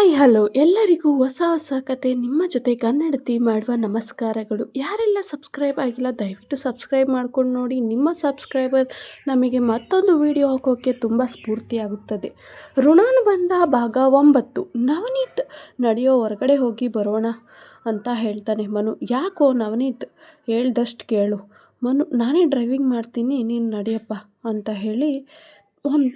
Hi hello ಎಲ್ಲರಿಗೂ ಹೊಸ ಹೊಸ ಕತೆ ನಿಮ್ಮ ಜೊತೆ ಕನ್ನಡತಿ ಮಾಡುವ ನಮಸ್ಕಾರಗಳು. ಯಾರೆಲ್ಲ ಸಬ್ಸ್ಕ್ರೈಬ್ ಆಗಿಲ್ಲ ದಯವಿಟ್ಟು ಸಬ್ಸ್ಕ್ರೈಬ್ ಮಾಡ್ಕೊಂಡು ನೋಡಿ. ನಿಮ್ಮ ಸಬ್ಸ್ಕ್ರೈಬರ್ ನಮಗೆ ಮತ್ತೊಂದು ವಿಡಿಯೋ ಹಾಕೋಕ್ಕೆ ತುಂಬ ಸ್ಫೂರ್ತಿಯಾಗುತ್ತದೆ. ಋಣಾನುಬಂಧ ಭಾಗ 9. ನವನೀತ್ ನಡೆಯೋ ಹೊರಗಡೆ ಹೋಗಿ ಬರೋಣ ಅಂತ ಹೇಳ್ತಾನೆ. ಮನು, ಯಾಕೋ ನವನೀತ್ ಹೇಳ್ದಷ್ಟು ಕೇಳು. ಮನು, ನಾನೇ ಡ್ರೈವಿಂಗ್ ಮಾಡ್ತೀನಿ, ನೀನು ನಡಿಯಪ್ಪ ಅಂತ ಹೇಳಿ ಒಂದು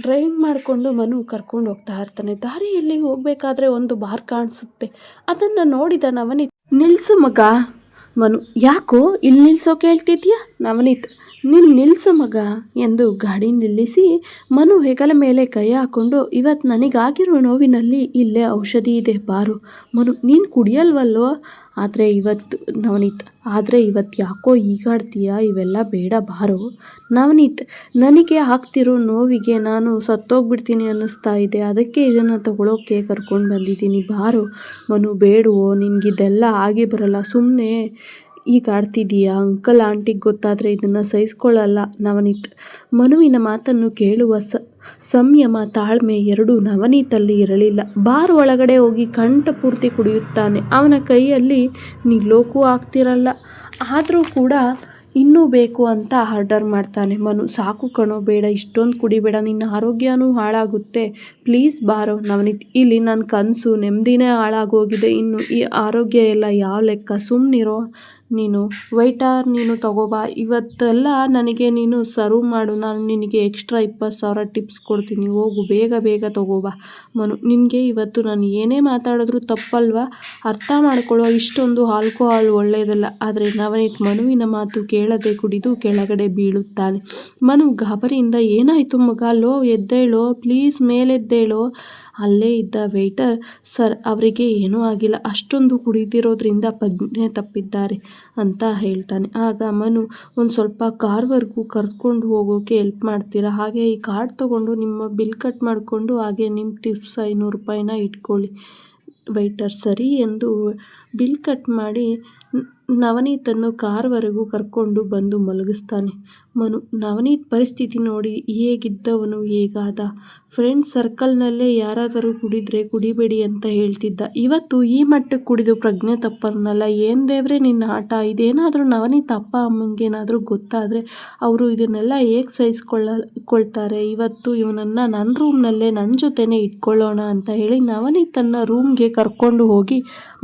ಡ್ರೈವಿಂಗ್ ಮಾಡಿಕೊಂಡು ಮನು ಕರ್ಕೊಂಡು ಹೋಗ್ತಾ ಇರ್ತಾನೆ. ದಾರಿಯಲ್ಲಿ ಹೋಗಬೇಕಾದ್ರೆ ಒಂದು ಬಾರ್ ಕಾಣಿಸುತ್ತೆ. ಅದನ್ನು ನೋಡಿದ ನವನೀತ್, ನಿಲ್ಲಿಸು ಮಗ. ಮನು, ಯಾಕೋ ಇಲ್ಲಿ ನಿಲ್ಲಿಸೋಕೆ ಹೇಳ್ತಿದ್ಯಾ? ನವನೀತ್, ನೀನು ನಿಲ್ಲಿಸು ಮಗ ಎಂದು ಗಾಡಿ ನಿಲ್ಲಿಸಿ ಮನು ಹೆಗಲ ಮೇಲೆ ಕೈ ಹಾಕ್ಕೊಂಡು, ಇವತ್ತು ನನಗಾಗಿರೋ ನೋವಿನಲ್ಲಿ ಇಲ್ಲೇ ಔಷಧಿ ಇದೆ ಬಾರು. ಮನು, ನೀನು ಕುಡಿಯಲ್ವಲ್ಲೋ? ಆದರೆ ಇವತ್ತು ಯಾಕೋ ಈಗಾಡ್ತೀಯಾ? ಇವೆಲ್ಲ ಬೇಡ ಬಾರೋ. ನವನೀತ್, ನನಗೆ ಆಗ್ತಿರೋ ನೋವಿಗೆ ನಾನು ಸತ್ತೋಗ್ಬಿಡ್ತೀನಿ ಅನ್ನಿಸ್ತಾ ಇದೆ, ಅದಕ್ಕೆ ಇದನ್ನು ತಗೊಳ್ಳೋಕ್ಕೆ ಕರ್ಕೊಂಡು ಬಂದಿದ್ದೀನಿ ಬಾರೋ. ಮನು, ಬೇಡವೋ, ನಿನಗಿದೆಲ್ಲ ಆಗಿ ಬರಲ್ಲ, ಸುಮ್ಮನೆ ಈಗ ಆಡ್ತಿದ್ದೀಯಾ? ಅಂಕಲ್ ಆಂಟಿಗೆ ಗೊತ್ತಾದರೆ ಇದನ್ನು ಸಹಿಸ್ಕೊಳ್ಳಲ್ಲ. ನವನೀತ್, ಮನುವಿನ ಮಾತನ್ನು ಕೇಳುವ ಸಂಯಮ ತಾಳ್ಮೆ ಎರಡೂ ನವನೀತಲ್ಲಿ ಇರಲಿಲ್ಲ. ಬಾರ್ ಒಳಗಡೆ ಹೋಗಿ ಕಂಠಪೂರ್ತಿ ಕುಡಿಯುತ್ತಾನೆ. ಅವನ ಕೈಯಲ್ಲಿ ನಿಲ್ಲೋಕ್ಕೂ ಆಗ್ತಿರಲ್ಲ. ಆದರೂ ಕೂಡ ಇನ್ನೂ ಬೇಕು ಅಂತ ಆರ್ಡರ್ ಮಾಡ್ತಾನೆ. ಮನು, ಸಾಕು ಕಣೋ, ಬೇಡ, ಇಷ್ಟೊಂದು ಕುಡಿಬೇಡ, ನಿನ್ನ ಆರೋಗ್ಯನೂ ಹಾಳಾಗುತ್ತೆ, ಪ್ಲೀಸ್ ಬಾರೋ. ನವನೀತ್, ಇಲ್ಲಿ ನನ್ನ ಕನಸು ನೆಮ್ಮದಿನೇ ಹಾಳಾಗೋಗಿದೆ, ಇನ್ನು ಈ ಆರೋಗ್ಯ ಎಲ್ಲ ಯಾವ ಲೆಕ್ಕ? ಸುಮ್ಮನಿರೋ ನೀನು. ವೈಟರ್, ನೀನು ತಗೋಬಾ, ಇವತ್ತೆಲ್ಲ ನನಗೆ ನೀನು ಸರ್ವ್ ಮಾಡು, ನಾನು ನಿನಗೆ ಎಕ್ಸ್ಟ್ರಾ 20,000 ಟಿಪ್ಸ್ ಕೊಡ್ತೀನಿ, ಹೋಗು, ಬೇಗ ಬೇಗ ತಗೋಬಾ. ಮನು, ನಿನಗೆ ಇವತ್ತು ನಾನು ಏನೇ ಮಾತಾಡಿದ್ರೂ ತಪ್ಪಲ್ವಾ? ಅರ್ಥ ಮಾಡ್ಕೊಳ್ಳೋ, ಇಷ್ಟೊಂದು ಆಲ್ಕೋಹಾಲ್ ಒಳ್ಳೆಯದಲ್ಲ. ಆದರೆ ನವನೀತ್ ಮನುವಿನ ಮಾತು ಕೇಳದೆ ಕುಡಿದು ಕೆಳಗಡೆ ಬೀಳುತ್ತಾನೆ. ಮನು ಗಾಬರಿಯಿಂದ, ಏನಾಯಿತು ಮಗ? ಲೋ, ಎದ್ದೇಳೋ ಪ್ಲೀಸ್, ಮೇಲೆದ್ದೇಳೋ. ಅಲ್ಲೇ ಇದ್ದ ವೇಟರ್, ಸರ್, ಅವರಿಗೆ ಏನೂ ಆಗಿಲ್ಲ, ಅಷ್ಟೊಂದು ಕುಡಿದಿರೋದ್ರಿಂದ ಪ್ರಜ್ಞೆ ತಪ್ಪಿದ್ದಾರೆ ಅಂತ ಹೇಳ್ತಾನೆ. ಆಗ ಮನು, ಒಂದು ಸ್ವಲ್ಪ ಕಾರ್ವರೆಗೂ ಕರ್ಕೊಂಡು ಹೋಗೋಕ್ಕೆ ಹೆಲ್ಪ್ ಮಾಡ್ತೀರಾ? ಹಾಗೆ ಈ ಕಾರ್ಡ್ ತೊಗೊಂಡು ನಿಮ್ಮ ಬಿಲ್ ಕಟ್ ಮಾಡಿಕೊಂಡು ಹಾಗೆ ನಿಮ್ಮ ಟಿಪ್ಸ್ 500 ರೂಪಾಯಿನ ಇಟ್ಕೊಳ್ಳಿ. ವೇಟರ್ ಸರಿ ಎಂದು ಬಿಲ್ ಕಟ್ ಮಾಡಿ ನವನೀತನ್ನು ಕಾರ್ವರೆಗೂ ಕರ್ಕೊಂಡು ಬಂದು ಮಲಗಿಸ್ತಾನೆ. ಮನು ನವನೀತ್ ಪರಿಸ್ಥಿತಿ ನೋಡಿ ಹೇಗಿದ್ದವನು ಹೇಗಾದ. ಫ್ರೆಂಡ್ಸ್ ಸರ್ಕಲ್ನಲ್ಲೇ ಯಾರಾದರೂ ಕುಡಿದ್ರೆ ಕುಡಿಬೇಡಿ ಅಂತ ಹೇಳ್ತಿದ್ದ, ಇವತ್ತು ಈ ಮಟ್ಟಕ್ಕೆ ಕುಡಿದು ಪ್ರಜ್ಞೆ ತಪ್ಪನ್ನಲ್ಲ. ಏನು ದೇವ್ರೆ ನಿನ್ನ ಆಟ? ಇದೇನಾದರೂ ನವನೀತ್ ಅಪ್ಪ ಅಮ್ಮಂಗೇನಾದರೂ ಗೊತ್ತಾದರೆ ಅವರು ಇದನ್ನೆಲ್ಲ ಹೇಗೆ ಸಹಿಸ್ಕೊಳ್ತಾರೆ? ಇವತ್ತು ಇವನನ್ನು ನನ್ನ ರೂಮ್ನಲ್ಲೇ ನನ್ನ ಜೊತೆನೇ ಇಟ್ಕೊಳ್ಳೋಣ ಅಂತ ಹೇಳಿ ನವನೀತನ್ನು ರೂಮ್ಗೆ ಕರ್ಕೊಂಡು ಹೋಗಿ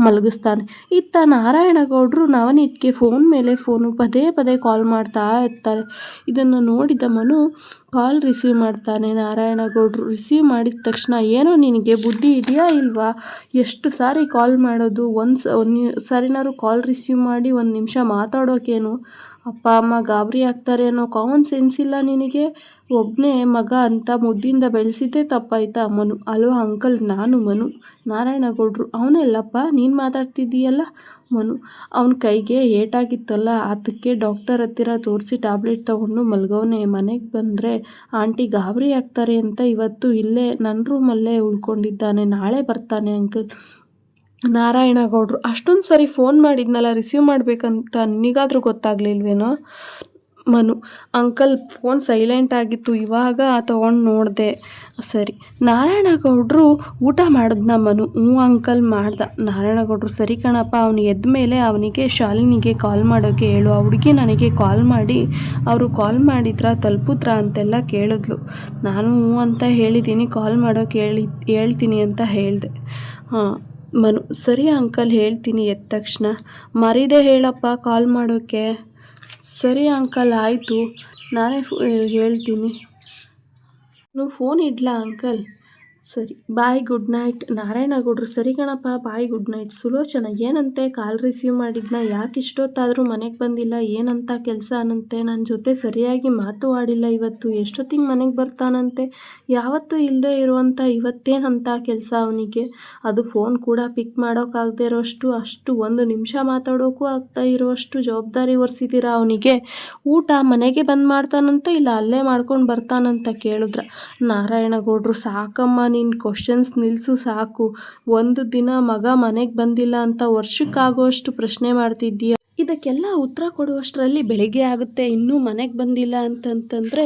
ಮಲಗಿಸ್ತಾನೆ. ಇತ್ತ ನಾರಾಯಣಗೌಡರು ನವನೀತ್ಗೆ ಫೋನ್ ಮೇಲೆ ಫೋನು ಪದೇ ಪದೇ ಕಾಲ್ ಮಾಡ್ತಾ ಇರ್ತಾರೆ. ಇದನ್ನು ನೋಡಿದ ಮನು ಕಾಲ್ ರಿಸೀವ್ ಮಾಡ್ತಾನೆ. ನಾರಾಯಣಗೌಡರು ರಿಸೀವ್ ಮಾಡಿದ ತಕ್ಷಣ, ಏನೋ ನಿನಗೆ ಬುದ್ಧಿ ಇದೆಯಾ ಇಲ್ವಾ? ಎಷ್ಟು ಸಾರಿ ಕಾಲ್ ಮಾಡೋದು? ಒಂದು ಸಾರಿನಾದ್ರು ಕಾಲ್ ರಿಸೀವ್ ಮಾಡಿ 1 ನಿಮಿಷ ಮಾತಾಡೋಕೇನು? ಅಪ್ಪ ಅಮ್ಮ ಗಾಬರಿ ಆಗ್ತಾರೆ ಅನ್ನೋ ಕಾಮನ್ ಸೆನ್ಸ್ ಇಲ್ಲ ನಿನಗೆ? ಒಬ್ಬನೇ ಮಗ ಅಂತ ಮುದ್ದಿಂದ ಬೆಳೆಸಿದ್ದೇ ತಪ್ಪಾಯ್ತಾ? ಮನು, ಅಲೋ ಅಂಕಲ್, ನಾನು ಮನು. ನಾರಾಯಣಗೌಡರು, ಅವನೆಲ್ಲಪ್ಪ ನೀನು ಮಾತಾಡ್ತಿದ್ದೀಯಲ್ಲ? ಮನು, ಅವನ ಕೈಗೆ ಏಟಾಗಿತ್ತಲ್ಲ, ಅದಕ್ಕೆ ಡಾಕ್ಟರ್ ಹತ್ತಿರ ತೋರಿಸಿ ಟ್ಯಾಬ್ಲೆಟ್ ತೊಗೊಂಡು ಮಲ್ಗವನೆ. ಮನೆಗೆ ಬಂದರೆ ಆಂಟಿ ಗಾಬರಿ ಆಗ್ತಾರೆ ಅಂತ ಇವತ್ತು ಇಲ್ಲೇ ನನ್ನ ರೂಮಲ್ಲೇ ಉಳ್ಕೊಂಡಿದ್ದಾನೆ, ನಾಳೆ ಬರ್ತಾನೆ ಅಂಕಲ್. ನಾರಾಯಣಗೌಡರು, ಅಷ್ಟೊಂದು ಸರಿ ಫೋನ್ ಮಾಡಿದ್ನಲ್ಲ, ರಿಸೀವ್ ಮಾಡಬೇಕಂತ ನಿನಗಾದರೂ ಗೊತ್ತಾಗಲಿಲ್ವೇನೋ? ಮನು, ಅಂಕಲ್ ಫೋನ್ ಸೈಲೆಂಟ್ ಆಗಿತ್ತು, ಇವಾಗ ತೊಗೊಂಡು ನೋಡಿದೆ. ಸರಿ. ನಾರಾಯಣಗೌಡರು, ಊಟ ಮಾಡಿದ್ನ? ಮನು, ಹ್ಞೂ ಅಂಕಲ್ ಮಾಡ್ದ. ನಾರಾಯಣಗೌಡರು, ಸರಿ ಕಣಪ್ಪ, ಅವನು ಎದ್ದ ಮೇಲೆ ಅವನಿಗೆ ಶಾಲಿನಿಗೆ ಕಾಲ್ ಮಾಡೋಕ್ಕೆ ಹೇಳು. ಆ ಹುಡುಗಿ ನನಗೆ ಕಾಲ್ ಮಾಡಿ ಅವರು ಕಾಲ್ ಮಾಡಿದ್ರಾ ತಲುಪಿದ್ರಾ ಅಂತೆಲ್ಲ ಕೇಳಿದ್ಲು. ನಾನು ಹ್ಞೂ ಅಂತ ಹೇಳಿದ್ದೀನಿ, ಕಾಲ್ ಮಾಡೋಕ್ಕೆ ಹೇಳ್ತೀನಿ ಅಂತ ಹೇಳಿದೆ. ಹಾಂ. ಮನು, ಸರಿ ಅಂಕಲ್, ಹೇಳ್ತೀನಿ ಎದ್ದ ತಕ್ಷಣ. ಮರೀದೆ ಹೇಳಪ್ಪ ಕಾಲ್ ಮಾಡೋಕ್ಕೆ. ಸರಿ ಅಂಕಲ್, ಆಯಿತು, ನಾನೇ ಹೇಳ್ತೀನಿ. ನೀವು ಫೋನ್ ಇಡ್ಲಾ ಅಂಕಲ್? ಸರಿ, ಬಾಯ್, ಗುಡ್ ನೈಟ್. ನಾರಾಯಣಗೌಡರು, ಸರಿ ಕಣಪ್ಪ, ಬಾಯ್, ಗುಡ್ ನೈಟ್. ಸುಲೋಚನ, ಏನಂತೆ? ಕಾಲ್ ರಿಸೀವ್ ಮಾಡಿದ್ನ, ಯಾಕೆ ಇಷ್ಟೊತ್ತಾದರೂ ಮನೆಗೆ ಬಂದಿಲ್ಲ? ಏನಂತ ಕೆಲಸ ಅನ್ನಂತೆ? ನನ್ನ ಜೊತೆ ಸರಿಯಾಗಿ ಮಾತು ಆಡಿಲ್ಲ ಇವತ್ತು, ಎಷ್ಟೊತ್ತಿಗೆ ಮನೆಗೆ ಬರ್ತಾನಂತೆ? ಯಾವತ್ತೂ ಇಲ್ಲದೆ ಇರುವಂಥ ಇವತ್ತೇನಂತ ಕೆಲಸ ಅವನಿಗೆ? ಅದು ಫೋನ್ ಕೂಡ ಪಿಕ್ ಮಾಡೋಕ್ಕಾಗದೇ ಇರೋಷ್ಟು, ಅಷ್ಟು 1 ನಿಮಿಷ ಮಾತಾಡೋಕ್ಕೂ ಆಗ್ತಾ ಇರೋಷ್ಟು ಜವಾಬ್ದಾರಿ ಹೊರಿಸಿದ್ದೀರಾ ಅವನಿಗೆ? ಊಟ ಮನೆಗೆ ಬಂದು ಮಾಡ್ತಾನಂತ ಇಲ್ಲ ಅಲ್ಲೇ ಮಾಡ್ಕೊಂಡು ಬರ್ತಾನಂತ ಕೇಳಿದ್ರ? ನಾರಾಯಣಗೌಡರು, ಸಾಕಮ್ಮ, ನೀನು ಕ್ವಶನ್ಸ್ ನಿಲ್ಲಿಸು ಸಾಕು. ಒಂದು ದಿನ ಮಗ ಮನೆಗೆ ಬಂದಿಲ್ಲ ಅಂತ ವರ್ಷಕ್ಕಾಗೋಷ್ಟು ಪ್ರಶ್ನೆ ಮಾಡ್ತಿದ್ದೀಯ. ಇದಕ್ಕೆಲ್ಲ ಉತ್ತರ ಕೊಡುವಷ್ಟರಲ್ಲಿ ಬೆಳಿಗ್ಗೆ ಆಗುತ್ತೆ, ಇನ್ನೂ ಮನೆಗೆ ಬಂದಿಲ್ಲ ಅಂತಂತಂದರೆ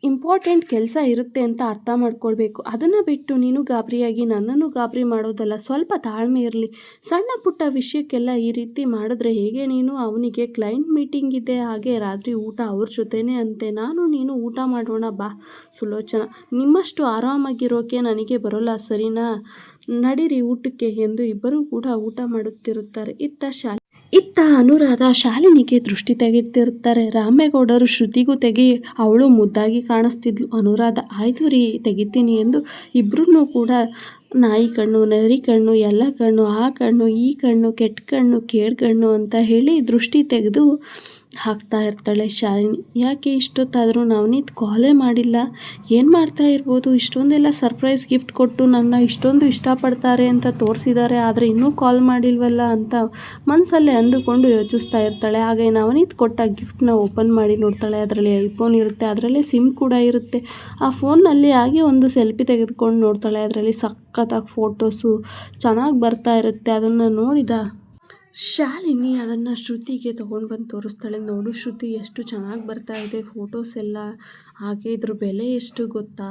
ಇಂಪಾರ್ಟೆಂಟ್ ಕೆಲಸ ಇರುತ್ತೆ ಅಂತ ಅರ್ಥ ಮಾಡ್ಕೊಳ್ಬೇಕು. ಅದನ್ನು ಬಿಟ್ಟು ನೀನು ಗಾಬರಿಯಾಗಿ ನನ್ನನ್ನು ಗಾಬರಿ ಮಾಡೋದಲ್ಲ. ಸ್ವಲ್ಪ ತಾಳ್ಮೆ ಇರಲಿ. ಸಣ್ಣ ಪುಟ್ಟ ವಿಷಯಕ್ಕೆಲ್ಲ ಈ ರೀತಿ ಮಾಡಿದ್ರೆ ಹೇಗೆ? ನೀನು ಅವನಿಗೆ ಕ್ಲೈಂಟ್ ಮೀಟಿಂಗ್ ಇದೆ, ಹಾಗೆ ರಾತ್ರಿ ಊಟ ಅವ್ರ ಜೊತೆನೇ ಅಂತೆ. ನಾನು ನೀನು ಊಟ ಮಾಡೋಣ ಬಾ ಸುಲೋಚನಾ. ನಿಮ್ಮಷ್ಟು ಆರಾಮಾಗಿರೋಕೆ ನನಗೆ ಬರೋಲ್ಲ, ಸರಿನಾ? ನಡೀರಿ ಊಟಕ್ಕೆ ಎಂದು ಇಬ್ಬರೂ ಕೂಡ ಊಟ ಮಾಡುತ್ತಿರುತ್ತಾರೆ. ಇತ್ತ ಅನುರಾಧ ಶಾಲಿನಿಗೆ ದೃಷ್ಟಿ ತೆಗೆಯುತ್ತಿರುತ್ತಾರೆ. ರಾಮೇಗೌಡರು ಶ್ರುತಿಗೂ ತೆಗಿ, ಅವಳು ಮುದ್ದಾಗಿ ಕಾಣಿಸ್ತಿದ್ಲು. ಅನುರಾಧ ಆಯ್ತು ರೀ ತೆಗಿತೀನಿ ಎಂದು ಇಬ್ಬರೂ ಕೂಡ ನಾಯಿ ಕಣ್ಣು, ನರಿ ಕಣ್ಣು, ಎಲ್ಲ ಕಣ್ಣು, ಆ ಕಣ್ಣು, ಈ ಕಣ್ಣು, ಕೆಟ್ಟ ಕಣ್ಣು, ಕೇಡ್ ಕಣ್ಣು ಅಂತ ಹೇಳಿ ದೃಷ್ಟಿ ತೆಗೆದು ಹಾಕ್ತಾ ಇರ್ತಾಳೆ ಶಾಲಿನಿ. ಯಾಕೆ ಇಷ್ಟೊತ್ತಾದರೂ ನವನೀತ್ ಕಾಲೇ ಮಾಡಿಲ್ಲ? ಏನು ಮಾಡ್ತಾ ಇರ್ಬೋದು? ಇಷ್ಟೊಂದೆಲ್ಲ ಸರ್ಪ್ರೈಸ್ ಗಿಫ್ಟ್ ಕೊಟ್ಟು ನನ್ನ ಇಷ್ಟೊಂದು ಇಷ್ಟಪಡ್ತಾರೆ ಅಂತ ತೋರಿಸಿದ್ದಾರೆ, ಆದರೆ ಇನ್ನೂ ಕಾಲ್ ಮಾಡಿಲ್ವಲ್ಲ ಅಂತ ಮನಸ್ಸಲ್ಲೇ ಅಂದುಕೊಂಡು ಯೋಚಿಸ್ತಾ ಇರ್ತಾಳೆ. ಹಾಗೆ ನವನೀತ್ ಕೊಟ್ಟ ಗಿಫ್ಟ್ನ ಓಪನ್ ಮಾಡಿ ನೋಡ್ತಾಳೆ. ಅದರಲ್ಲಿ ಐಫೋನ್ ಇರುತ್ತೆ, ಅದರಲ್ಲಿ ಸಿಮ್ ಕೂಡ ಇರುತ್ತೆ. ಆ ಫೋನ್ನಲ್ಲಿ ಹಾಗೆ ಒಂದು ಸೆಲ್ಫಿ ತೆಗೆದುಕೊಂಡು ನೋಡ್ತಾಳೆ. ಅದರಲ್ಲಿ ಸಖತ್ತಾಗಿ ಫೋಟೋಸು ಚೆನ್ನಾಗಿ ಬರ್ತಾ ಇರುತ್ತೆ. ಅದನ್ನು ನೋಡಿದ ಶಾಲಿನಿ ಅದನ್ನು ಶ್ರುತಿಗೆ ತೊಗೊಂಡು ಬಂದು ತೋರಿಸ್ತಾಳೆ. ನೋಡು ಶ್ರುತಿ, ಎಷ್ಟು ಚೆನ್ನಾಗಿ ಬರ್ತಾ ಇದೆ ಫೋಟೋಸ್ ಎಲ್ಲ. ಹಾಗೆ ಇದ್ರ ಬೆಲೆ ಎಷ್ಟು ಗೊತ್ತಾ?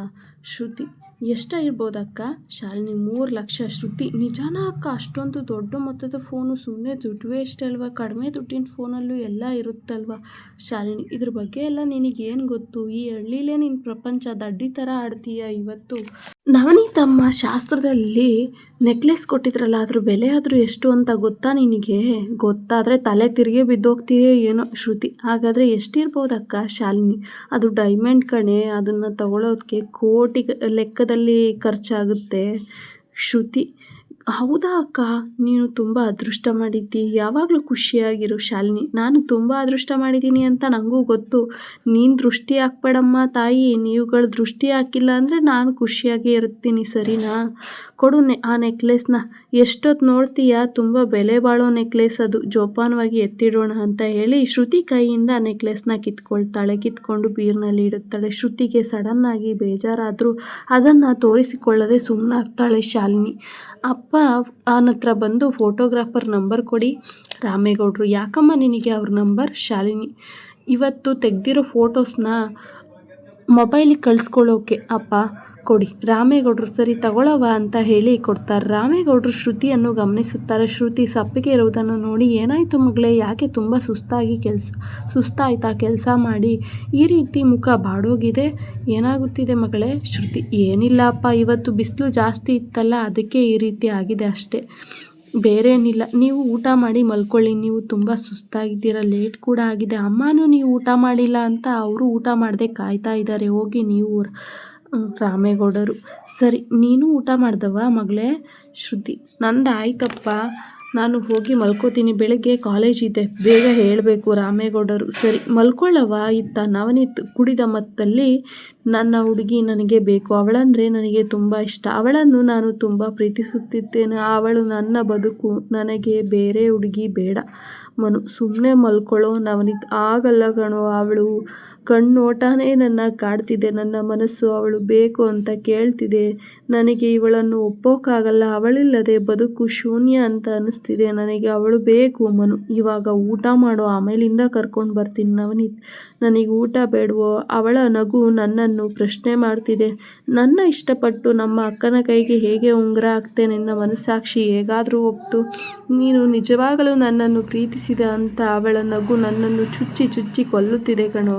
ಶ್ರುತಿ, ಎಷ್ಟಾಗಿರ್ಬೋದಕ್ಕ? ಶಾಲಿನಿ, 3 ಲಕ್ಷ. ಶ್ರುತಿ, ನಿಜಾನ ಅಕ್ಕ? ಅಷ್ಟೊಂದು ದೊಡ್ಡ ಮೊತ್ತದ ಫೋನು ಸುಮ್ಮನೆ ದುಡ್ಡು ವೇಸ್ಟ್ ಅಲ್ವಾ? ಕಡಿಮೆ ದುಡ್ಡಿನ ಫೋನಲ್ಲೂ ಎಲ್ಲ ಇರುತ್ತಲ್ವ? ಶಾಲಿನಿ, ಇದ್ರ ಬಗ್ಗೆ ಎಲ್ಲ ನಿನಗೇನು ಗೊತ್ತು? ಈ ಹಳ್ಳಿಲೇ ನಿನ್ನ ಪ್ರಪಂಚ, ದಡ್ಡಿ ಥರ ಆಡ್ತೀಯ ಇವತ್ತು. ನವನೀತಮ್ಮ ಶಾಸ್ತ್ರದಲ್ಲಿ ನೆಕ್ಲೆಸ್ ಕೊಟ್ಟಿದ್ರಲ್ಲ, ಅದ್ರ ಬೆಲೆ ಆದರೂ ಎಷ್ಟು ಅಂತ ಗೊತ್ತಾ ನಿನಗೆ? ಗೊತ್ತಾದರೆ ತಲೆ ತಿರುಗಿ ಬಿದ್ದೋಗ್ತೀಯೇ ಏನೋ. ಶ್ರುತಿ, ಹಾಗಾದರೆ ಎಷ್ಟಿರ್ಬೋದಕ್ಕ? ಶಾಲಿನಿ, ಅದು ಡೈಮಂಡ್ ಕಣೆ, ಅದನ್ನು ತಗೊಳ್ಳೋದಕ್ಕೆ ಕೋಟಿ ಲೆಕ್ಕದಲ್ಲಿ ಖರ್ಚಾಗುತ್ತೆ. ಶ್ರುತಿ, ಹೌದಾ ಅಕ್ಕ? ನೀನು ತುಂಬ ಅದೃಷ್ಟ ಮಾಡಿದ್ದಿ. ಯಾವಾಗಲೂ ಖುಷಿಯಾಗಿರು. ಶಾಲಿನಿ, ನಾನು ತುಂಬ ಅದೃಷ್ಟ ಮಾಡಿದ್ದೀನಿ ಅಂತ ನನಗೂ ಗೊತ್ತು. ನೀನು ದೃಷ್ಟಿ ಹಾಕ್ಬೇಡಮ್ಮ ತಾಯಿ. ನೀವುಗಳು ದೃಷ್ಟಿ ಹಾಕಿಲ್ಲ ಅಂದರೆ ನಾನು ಖುಷಿಯಾಗೇ ಇರ್ತೀನಿ, ಸರಿನಾ? ಕೊಡು ಆ ನೆಕ್ಲೆಸ್ನ. ಎಷ್ಟೊತ್ತು ನೋಡ್ತೀಯಾ? ತುಂಬ ಬೆಲೆ ಬಾಳೋ ನೆಕ್ಲೆಸ್ ಅದು, ಜೋಪಾನವಾಗಿ ಎತ್ತಿಡೋಣ ಅಂತ ಹೇಳಿ ಶ್ರುತಿ ಕೈಯಿಂದ ನೆಕ್ಲೆಸ್ನ ಕಿತ್ಕೊಳ್ತಾಳೆ. ಕಿತ್ಕೊಂಡು ಬೀರ್ನಲ್ಲಿ ಇಡುತ್ತಾಳೆ. ಶ್ರುತಿಗೆ ಸಡನ್ನಾಗಿ ಬೇಜಾರಾದರೂ ಅದನ್ನು ತೋರಿಸಿಕೊಳ್ಳದೆ ಸುಮ್ಮನಾಗ್ತಾಳೆ ಶಾಲಿನಿ. ಅಪ್ಪ ಅವನ ಹತ್ರ ಬಂದು ಫೋಟೋಗ್ರಾಫರ್ ನಂಬರ್ ಕೊಡಿ. ರಾಮೇಗೌಡರು, ಯಾಕಮ್ಮ ನಿನಗೆ ಅವ್ರ ನಂಬರ್? ಶಾಲಿನಿ, ಇವತ್ತು ತೆಗೆದಿರೋ ಫೋಟೋಸ್ನ ಮೊಬೈಲಿಗೆ ಕಳಿಸ್ಕೊಳ್ಳೋಕೆ ಅಪ್ಪ ಕೊಡಿ. ರಾಮೇಗೌಡರು, ಸರಿ ತಗೊಳ್ಳವ ಅಂತ ಹೇಳಿ ಕೊಡ್ತಾರೆ. ರಾಮೇಗೌಡರು ಶ್ರುತಿಯನ್ನು ಗಮನಿಸುತ್ತಾರೆ. ಶ್ರುತಿ ಸಪ್ಪಗೆ ಇರುವುದನ್ನು ನೋಡಿ, ಏನಾಯಿತು ಮಗಳೇ? ಯಾಕೆ ತುಂಬ ಸುಸ್ತಾಯ್ತಾ ಕೆಲಸ ಮಾಡಿ? ಈ ರೀತಿ ಮುಖ ಬಾಡೋಗಿದೆ, ಏನಾಗುತ್ತಿದೆ ಮಗಳೇ? ಶ್ರುತಿ, ಏನಿಲ್ಲ ಅಪ್ಪ, ಇವತ್ತು ಬಿಸಿಲು ಜಾಸ್ತಿ ಇತ್ತಲ್ಲ, ಅದಕ್ಕೆ ಈ ರೀತಿ ಆಗಿದೆ ಅಷ್ಟೇ, ಬೇರೇನಿಲ್ಲ. ನೀವು ಊಟ ಮಾಡಿ ಮಲ್ಕೊಳ್ಳಿ. ನೀವು ತುಂಬ ಸುಸ್ತಾಗಿದ್ದೀರ, ಲೇಟ್ ಕೂಡ ಆಗಿದೆ. ಅಮ್ಮನೂ ನೀವು ಊಟ ಮಾಡಿಲ್ಲ ಅಂತ ಅವರು ಊಟ ಮಾಡದೆ ಕಾಯ್ತಾ ಇದ್ದಾರೆ, ಹೋಗಿ ನೀವು. ರಾಮೇಗೌಡರು, ಸರಿ, ನೀನು ಊಟ ಮಾಡ್ದವ ಮಗಳೇ? ಶ್ರುತಿ, ನಂದು ಆಯ್ತಪ್ಪ, ನಾನು ಹೋಗಿ ಮಲ್ಕೋತೀನಿ, ಬೆಳಗ್ಗೆ ಕಾಲೇಜ್ ಇದೆ, ಬೇಗ ಹೇಳಬೇಕು. ರಾಮೇಗೌಡರು, ಸರಿ ಮಲ್ಕೊಳ್ಳವ. ಇತ್ತ ನವನೀತ್ ಕುಡಿದ ಮತ್ತಲ್ಲಿ, ನನ್ನ ಹುಡುಗಿ ನನಗೆ ಬೇಕು, ಅವಳಂದರೆ ನನಗೆ ತುಂಬ ಇಷ್ಟ, ಅವಳನ್ನು ನಾನು ತುಂಬ ಪ್ರೀತಿಸುತ್ತಿದ್ದೇನೆ, ಅವಳು ನನ್ನ ಬದುಕು, ನನಗೆ ಬೇರೆ ಹುಡುಗಿ ಬೇಡ. ಮನು, ಸುಮ್ಮನೆ ಮಲ್ಕೊಳ್ಳೋ. ನವನೀತ್, ಆಗಲ್ಲ ಕಣೋ, ಅವಳು ಕಣ್ಣೋಟನೇ ನನ್ನ ಕಾಡ್ತಿದೆ, ನನ್ನ ಮನಸ್ಸು ಅವಳು ಬೇಕು ಅಂತ ಕೇಳ್ತಿದೆ, ನನಗೆ ಇವಳನ್ನು ಒಪ್ಪೋಕ್ಕಾಗಲ್ಲ, ಅವಳಿಲ್ಲದೆ ಬದುಕು ಶೂನ್ಯ ಅಂತ ಅನ್ನಿಸ್ತಿದೆ, ನನಗೆ ಅವಳು ಬೇಕು. ಮನು, ಇವಾಗ ಊಟ ಮಾಡೋ, ಆಮೇಲಿಂದ ಕರ್ಕೊಂಡು ಬರ್ತೀನಿ. ನವನೀತ್, ನನಗೆ ಊಟ ಬೇಡವೋ? ಅವಳ ನಗು ನನ್ನನ್ನು ಪ್ರಶ್ನೆ ಮಾಡ್ತಿದೆ, ನನ್ನ ಇಷ್ಟಪಟ್ಟು ನಮ್ಮ ಅಕ್ಕನ ಕೈಗೆ ಹೇಗೆ ಉಂಗುರ ಹಾಕ್ತೆ? ನಿನ್ನ ಮನಸ್ಸಾಕ್ಷಿ ಹೇಗಾದರೂ ಒಪ್ತು, ನೀನು ನಿಜವಾಗಲೂ ನನ್ನನ್ನು ಪ್ರೀತಿಸಿದ ಅಂತ ಅವಳ ನಗು ನನ್ನನ್ನು ಚುಚ್ಚಿ ಚುಚ್ಚಿ ಕೊಲ್ಲುತ್ತಿದೆ ಕಣೋ.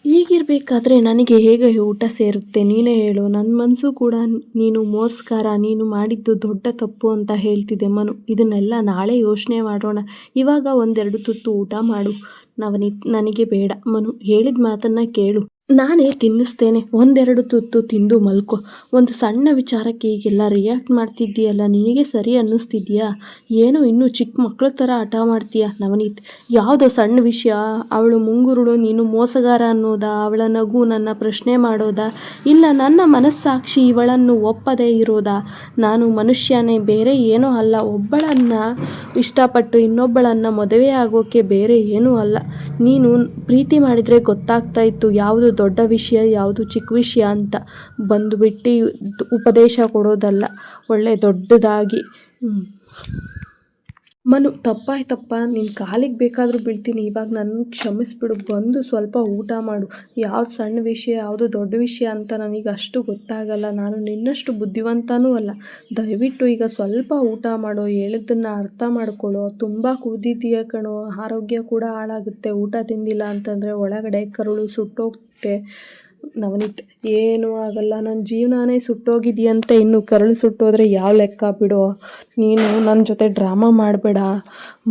ಹೀಗಿರಬೇಕಾದ್ರೆ ನನಗೆ ಹೇಗೆ ಊಟ ಸೇರುತ್ತೆ? ನೀನೇ ಹೇಳು. ನನ್ನ ಮನಸ್ಸು ಕೂಡ ನೀನು ಮೋಸ್ಕರ, ನೀನು ಮಾಡಿದ್ದು ದೊಡ್ಡ ತಪ್ಪು ಅಂತ ಹೇಳ್ತಿದೆ. ಮನು, ಇದನ್ನೆಲ್ಲ ನಾಳೆ ಯೋಚನೆ ಮಾಡೋಣ, ಇವಾಗ 1-2 ತುತ್ತು ಊಟ ಮಾಡು. ನವನೀತ್, ನನಗೆ ಬೇಡ. ಮನು, ಹೇಳಿದ ಮಾತನ್ನು ಕೇಳು, ನಾನೇ ತಿನ್ನಿಸ್ತೇನೆ, 1-2 ತುತ್ತು ತಿಂದು ಮಲ್ಕೊ. ಒಂದು ಸಣ್ಣ ವಿಚಾರಕ್ಕೆ ಹೀಗೆಲ್ಲ ರಿಯಾಕ್ಟ್ ಮಾಡ್ತಿದ್ದೀಯಲ್ಲ, ನಿನಗೆ ಸರಿ ಅನ್ನಿಸ್ತಿದ್ಯಾ? ಏನೋ ಇನ್ನೂ ಚಿಕ್ಕ ಮಕ್ಕಳ ಥರ ಹಠ ಮಾಡ್ತೀಯ. ನವನೀತ್, ಯಾವುದೋ ಸಣ್ಣ ವಿಷಯ, ಅವಳು ಮುಂಗುರುಳು, ನೀನು ಮೋಸಗಾರ ಅನ್ನೋದಾ? ಅವಳ ನಗು ನನ್ನ ಪ್ರಶ್ನೆ ಮಾಡೋದಾ? ಇಲ್ಲ ನನ್ನ ಮನಸ್ಸಾಕ್ಷಿ ಇವಳನ್ನು ಒಪ್ಪದೇ ಇರೋದಾ? ನಾನು ಮನುಷ್ಯನೇ, ಬೇರೆ ಏನೂ ಅಲ್ಲ. ಒಬ್ಬಳನ್ನು ಇಷ್ಟಪಟ್ಟು ಇನ್ನೊಬ್ಬಳನ್ನು ಮದುವೆ ಆಗೋಕ್ಕೆ ಬೇರೆ ಏನೂ ಅಲ್ಲ. ನೀನು ಪ್ರೀತಿ ಮಾಡಿದರೆ ಗೊತ್ತಾಗ್ತಾ ಇತ್ತು ಯಾವುದು ದೊಡ್ಡ ವಿಷಯ, ಯಾವುದು ಚಿಕ್ಕ ವಿಷಯ ಅಂತ. ಬಂದುಬಿಟ್ಟು ಉಪದೇಶ ಕೊಡೋದಲ್ಲ, ಒಳ್ಳೆ ದೊಡ್ಡದಾಗಿ ಮನು ತಪ್ಪಾಯ್ತಪ್ಪ, ನಿನ್ನ ಕಾಲಿಗೆ ಬೇಕಾದರೂ ಬೀಳ್ತೀನಿ, ಇವಾಗ ನನ್ನ ಕ್ಷಮಿಸ್ಬಿಡು, ಬಂದು ಸ್ವಲ್ಪ ಊಟ ಮಾಡು. ಯಾವ್ದು ಸಣ್ಣ ವಿಷಯ ಯಾವುದು ದೊಡ್ಡ ವಿಷಯ ಅಂತ ನನಗೆ ಅಷ್ಟು ಗೊತ್ತಾಗಲ್ಲ, ನಾನು ನಿನ್ನಷ್ಟು ಬುದ್ಧಿವಂತನೂ ಅಲ್ಲ. ದಯವಿಟ್ಟು ಈಗ ಸ್ವಲ್ಪ ಊಟ ಮಾಡೋ, ಹೇಳಿದ್ದನ್ನು ಅರ್ಥ ಮಾಡ್ಕೊಳ್ಳೋ. ತುಂಬ ಕುದಿದೀಯ ಕಣೋ, ಆರೋಗ್ಯ ಕೂಡ ಹಾಳಾಗುತ್ತೆ. ಊಟ ತಿಂದಿಲ್ಲ ಅಂತಂದರೆ ಒಳಗಡೆ ಕರುಳು ಸುಟ್ಟೋಗುತ್ತೆ. ನವನೀತ್, ಏನೂ ಆಗಲ್ಲ, ನನ್ನ ಜೀವನನೇ ಸುಟ್ಟೋಗಿದೆಯಂತೆ, ಇನ್ನು ಕರುಳು ಸುಟ್ಟೋದ್ರೆ ಯಾವ ಲೆಕ್ಕ ಬಿಡೋ. ನೀನು ನನ್ನ ಜೊತೆ ಡ್ರಾಮಾ ಮಾಡಬೇಡ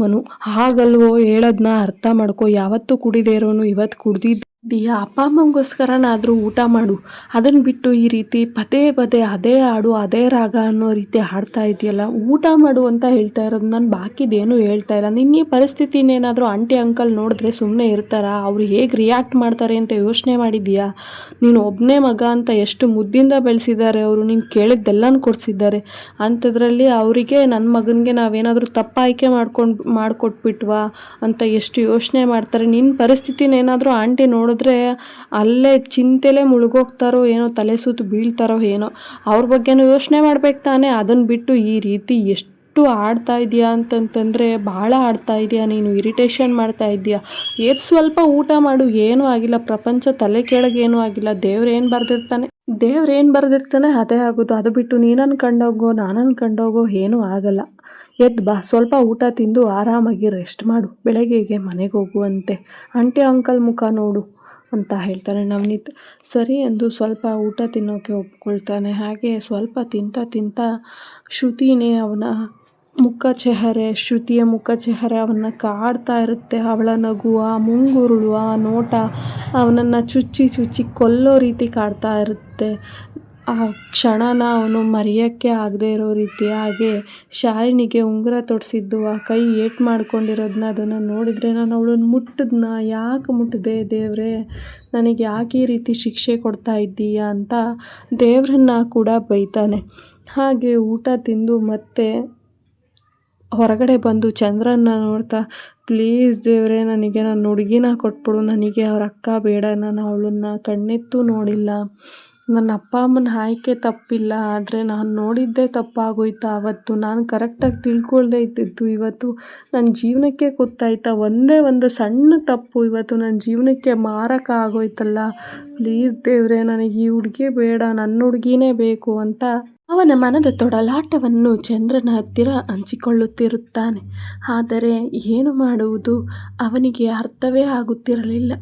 ಮನು. ಹಾಗಲ್ವೋ, ಹೇಳೋದನ್ನ ಅರ್ಥ ಮಾಡ್ಕೊ. ಯಾವತ್ತೂ ಕುಡಿದೇ ಇರೋನು ಇವತ್ತು ಕುಡ್ದಿದ್ದೀಯ. ಅಪ್ಪ ಅಮ್ಮಂಗೋಸ್ಕರನಾದರೂ ಊಟ ಮಾಡು. ಅದನ್ನು ಬಿಟ್ಟು ಈ ರೀತಿ ಪದೇ ಪದೇ ಅದೇ ಹಾಡು ಅದೇ ರಾಗ ಅನ್ನೋ ರೀತಿ ಹಾಡ್ತಾ ಇದೆಯಲ್ಲ. ಊಟ ಮಾಡು ಅಂತ ಹೇಳ್ತಾ ಇರೋದು, ನಾನು ಬಾಕಿದೇನು ಹೇಳ್ತಾ ಇಲ್ಲ. ನಿನ್ನ ಈ ಪರಿಸ್ಥಿತಿನೇನಾದರೂ ಆಂಟಿ ಅಂಕಲ್ ನೋಡಿದ್ರೆ ಸುಮ್ಮನೆ ಇರ್ತಾರಾ? ಅವ್ರು ಹೇಗೆ ರಿಯಾಕ್ಟ್ ಮಾಡ್ತಾರೆ ಅಂತ ಯೋಚನೆ ಮಾಡಿದ್ದೀಯಾ? ನೀನು ಒಬ್ಬನೇ ಮಗ ಅಂತ ಎಷ್ಟು ಮುದ್ದಿಂದ ಬೆಳೆಸಿದ್ದಾರೆ ಅವರು, ನೀನು ಕೇಳಿದ್ದೆಲ್ಲನೂ ಕೊಡಿಸಿದ್ದಾರೆ. ಅಂಥದ್ರಲ್ಲಿ ಅವರಿಗೆ ನನ್ನ ಮಗನಿಗೆ ನಾವೇನಾದರೂ ತಪ್ಪು ಆಯ್ಕೆ ಮಾಡಿಕೊಟ್ಬಿಟ್ವಾ ಅಂತ ಎಷ್ಟು ಯೋಚನೆ ಮಾಡ್ತಾರೆ. ನಿನ್ನ ಪರಿಸ್ಥಿತಿನೇನಾದರೂ ಆಂಟಿ ನೋಡಿದ್ರೆ ಅಲ್ಲೇ ಚಿಂತೆಲೇ ಮುಳುಗೋಗ್ತಾರೋ ಏನೋ, ತಲೆ ಸುತ್ತು ಬೀಳ್ತಾರೋ ಏನೋ. ಅವ್ರ ಬಗ್ಗೆನೂ ಯೋಚನೆ ಮಾಡ್ಬೇಕು ತಾನೇ. ಅದನ್ನು ಬಿಟ್ಟು ಈ ರೀತಿ ಎಷ್ಟು ಆಡ್ತಾ ಇದೆಯಾ ಅಂತಂತಂದರೆ ಭಾಳ ಆಡ್ತಾ ಇದೆಯಾ ನೀನು. ಇರಿಟೇಷನ್ ಮಾಡ್ತಾ ಇದೆಯಾ. ಸ್ವಲ್ಪ ಊಟ ಮಾಡು, ಏನೂ ಆಗಿಲ್ಲ. ಪ್ರಪಂಚ ತಲೆ ಕೆಳಗೆ ಏನೂ ಆಗಿಲ್ಲ. ದೇವ್ರೇನು ಬರೆದಿರ್ತಾನೆ ಅದೇ ಆಗೋದು. ಅದು ಬಿಟ್ಟು ನೀನು ಅನ್ಕೊಂಡೋಗೋ ನಾನು ಅನ್ಕೊಂಡೋಗೋ ಏನೂ ಆಗಲ್ಲ. ಎದ್ದು ಬಾ, ಸ್ವಲ್ಪ ಊಟ ತಿಂದು ಆರಾಮಾಗಿ ರೆಸ್ಟ್ ಮಾಡು. ಬೆಳಗ್ಗೆಗೆ ಮನೆಗೆ ಹೋಗುವಂತೆ. ಆಂಟಿ ಅಂಕಲ್ ಮುಖ ನೋಡು ಅಂತ ಹೇಳ್ತಾನೆ ನವನೀತ್. ಸರಿ ಎಂದು ಸ್ವಲ್ಪ ಊಟ ತಿನ್ನೋಕ್ಕೆ ಒಪ್ಕೊಳ್ತಾನೆ. ಹಾಗೆ ಸ್ವಲ್ಪ ತಿಂತ ಶ್ರುತಿನೇ ಶ್ರುತಿಯ ಮುಖ ಚೆಹರೆ ಅವನ್ನ ಕಾಡ್ತಾ ಇರುತ್ತೆ. ಅವಳ ನಗು, ಆ ಮುಂಗುರುಳು, ಆ ನೋಟ ಅವನನ್ನು ಚುಚ್ಚಿ ಕೊಲ್ಲೋ ರೀತಿ ಕಾಡ್ತಾ ಇರುತ್ತೆ. ಆ ಕ್ಷಣನ ಅವನು ಮರೆಯೋಕ್ಕೆ ಆಗದೆ ಇರೋ ರೀತಿ. ಹಾಗೆ ಶಾಲಿನಿಗೆ ಉಂಗುರ ತೊಡಿಸಿದ್ದು, ಆ ಕೈ ಏಟು ಮಾಡ್ಕೊಂಡಿರೋದನ್ನ ಅದನ್ನು ನೋಡಿದರೆ, ನಾನು ಅವಳನ್ನು ಯಾಕೆ ಮುಟ್ಟಿದೆ ದೇವರೇ, ನನಗೆ ಯಾಕೆ ಈ ರೀತಿ ಶಿಕ್ಷೆ ಕೊಡ್ತಾ ಇದ್ದೀಯಾ ಅಂತ ದೇವರನ್ನ ಕೂಡ ಬೈತಾನೆ. ಹಾಗೆ ಊಟ ತಿಂದು ಮತ್ತೆ ಹೊರಗಡೆ ಬಂದು ಚಂದ್ರನ್ನ ನೋಡ್ತಾ, ಪ್ಲೀಸ್ ದೇವರೇ, ನನಗೆ ನನ್ನ ಹುಡುಗಿನ ಕೊಟ್ಬಿಡು, ನನಗೆ ಅವ್ರ ಅಕ್ಕ ಬೇಡ, ನಾನು ಅವಳನ್ನು ಕಣ್ಣೆತ್ತೂ ನೋಡಿಲ್ಲ, ನನ್ನ ಅಪ್ಪ ಅಮ್ಮನ ಆಯ್ಕೆ ತಪ್ಪಿಲ್ಲ, ಆದರೆ ನಾನು ನೋಡಿದ್ದೇ ತಪ್ಪಾಗೋಯ್ತು. ಆವತ್ತು ನಾನು ಕರೆಕ್ಟಾಗಿ ತಿಳ್ಕೊಳ್ದೇ ಇದ್ದಿದ್ದು ಇವತ್ತು ನನ್ನ ಜೀವನಕ್ಕೆ ಗೊತ್ತಾಯ್ತಾ. ಒಂದೇ ಒಂದು ಸಣ್ಣ ತಪ್ಪು ಇವತ್ತು ನನ್ನ ಜೀವನಕ್ಕೆ ಮಾರಕ ಆಗೋಯ್ತಲ್ಲ. ಪ್ಲೀಸ್ ದೇವರೇ, ನನಗೆ ಈ ಹುಡುಗಿ ಬೇಡ, ನನ್ನ ಹುಡುಗಿನೇ ಬೇಕು ಅಂತ ಅವನ ಮನದ ತೊಡಲಾಟವನ್ನು ಚಂದ್ರನ ಹತ್ತಿರ ಹಂಚಿಕೊಳ್ಳುತ್ತಿರುತ್ತಾನೆ. ಆದರೆ ಏನು ಮಾಡುವುದು ಅವನಿಗೆ ಅರ್ಥವೇ ಆಗುತ್ತಿರಲಿಲ್ಲ.